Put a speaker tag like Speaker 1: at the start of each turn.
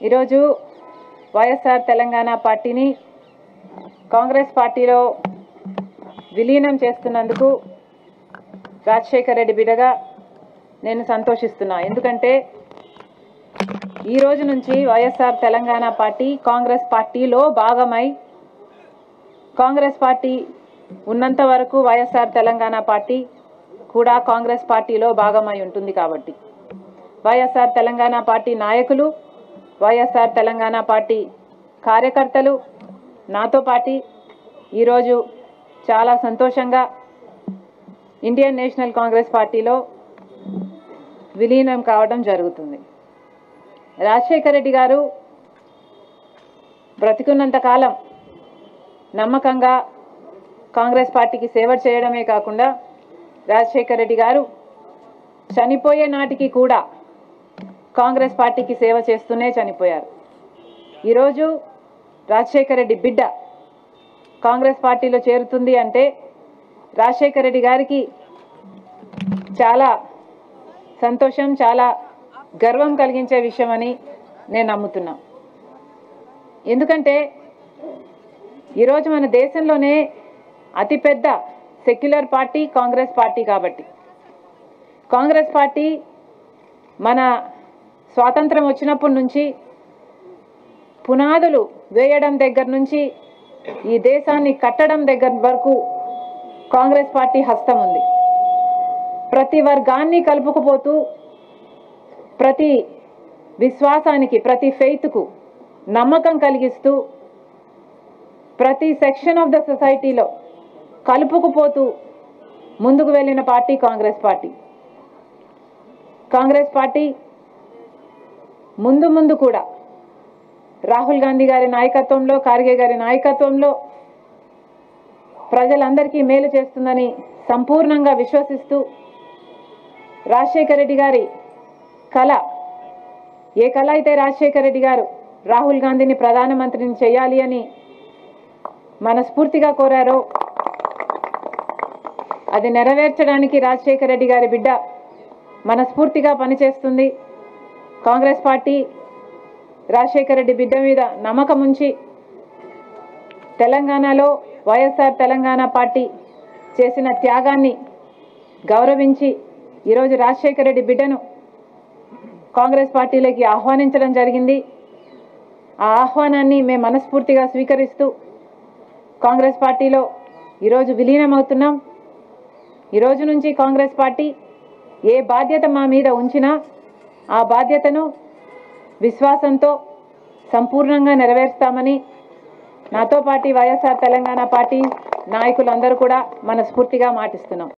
Speaker 1: ఈరోజు వైఎస్ఆర్ తెలంగాణ పార్టీని కాంగ్రెస్ పార్టీలో విలీనం చేస్తున్నందుకు రాజశేఖర్ రెడ్డి బిడ్డగా నేను సంతోషిస్తున్నా. ఎందుకంటే ఈ రోజు నుంచి వైఎస్ఆర్ తెలంగాణ పార్టీ కాంగ్రెస్ పార్టీలో భాగమై కాంగ్రెస్ పార్టీ ఉన్నంత వరకు వైఎస్ఆర్ తెలంగాణ పార్టీ కూడా కాంగ్రెస్ పార్టీలో భాగమై ఉంటుంది. కాబట్టి వైఎస్ఆర్ తెలంగాణ పార్టీ నాయకులు, వైఎస్ఆర్ తెలంగాణ పార్టీ కార్యకర్తలు నాతో పాటు ఈరోజు చాలా సంతోషంగా ఇండియన్ నేషనల్ కాంగ్రెస్ పార్టీలో విలీనం కావడం జరుగుతుంది. రాజశేఖర్ రెడ్డి గారు బ్రతికున్నంత కాలం నమ్మకంగా కాంగ్రెస్ పార్టీకి సేవ చేయడమే కాకుండా రాజశేఖర్ రెడ్డి గారు చనిపోయే నాటికి కూడా కాంగ్రెస్ పార్టీకి సేవ చేస్తూనే చనిపోయారు. ఈరోజు రాజశేఖర్ రెడ్డి బిడ్డ కాంగ్రెస్ పార్టీలో చేరుతుంది అంటే రాజశేఖర్ రెడ్డి గారికి చాలా సంతోషం, చాలా గర్వం కలిగించే విషయమని నేను నమ్ముతున్నా. ఎందుకంటే ఈరోజు మన దేశంలోనే అతిపెద్ద సెక్యులర్ పార్టీ కాంగ్రెస్ పార్టీ. కాబట్టి కాంగ్రెస్ పార్టీ మన స్వాతంత్రం వచ్చినప్పటి నుంచి పునాదులు వేయడం దగ్గర నుంచి ఈ దేశాన్ని కట్టడం దగ్గర వరకు కాంగ్రెస్ పార్టీ హస్తం ఉంది. ప్రతి వర్గాన్ని కలుపుకుపోతూ, ప్రతి విశ్వాసానికి, ప్రతి ఫెయిత్కు నమ్మకం కలిగిస్తూ, ప్రతి సెక్షన్ ఆఫ్ ద సొసైటీలో కలుపుకుపోతూ ముందుకు వెళ్ళిన party Congress party. Congress party ముందు కూడా రాహుల్ గాంధీ గారి నాయకత్వంలో, ఖార్గే గారి నాయకత్వంలో ప్రజలందరికీ మేలు చేస్తుందని సంపూర్ణంగా విశ్వసిస్తూ, రాజశేఖర్ రెడ్డి గారి కళ, ఏ కళ అయితే రాజశేఖర్ రెడ్డి గారు రాహుల్ గాంధీని ప్రధానమంత్రిని చేయాలి అని మనస్ఫూర్తిగా కోరారో అది నెరవేర్చడానికి రాజశేఖర్ రెడ్డి గారి బిడ్డ మనస్ఫూర్తిగా పనిచేస్తుంది. కాంగ్రెస్ పార్టీ రాజశేఖర్ రెడ్డి బిడ్డ మీద నమ్మకం ఉంచి తెలంగాణలో వైఎస్ఆర్ తెలంగాణ పార్టీ చేసిన త్యాగాన్ని గౌరవించి ఈరోజు రాజశేఖర్ రెడ్డి బిడ్డను కాంగ్రెస్ పార్టీలోకి ఆహ్వానించడం జరిగింది. ఆ ఆహ్వానాన్ని మేము మనస్ఫూర్తిగా స్వీకరిస్తూ కాంగ్రెస్ పార్టీలో ఈరోజు విలీనమవుతున్నాం. ఈరోజు నుంచి కాంగ్రెస్ పార్టీ ఏ బాధ్యత మా మీద ఉంచినా ఆ బాధ్యతను విశ్వాసంతో సంపూర్ణంగా నెరవేరుస్తామని నాతో పాటు వైఎస్ఆర్ తెలంగాణ పార్టీ నాయకులందరూ కూడా మనస్ఫూర్తిగా మాటిస్తున్నాం.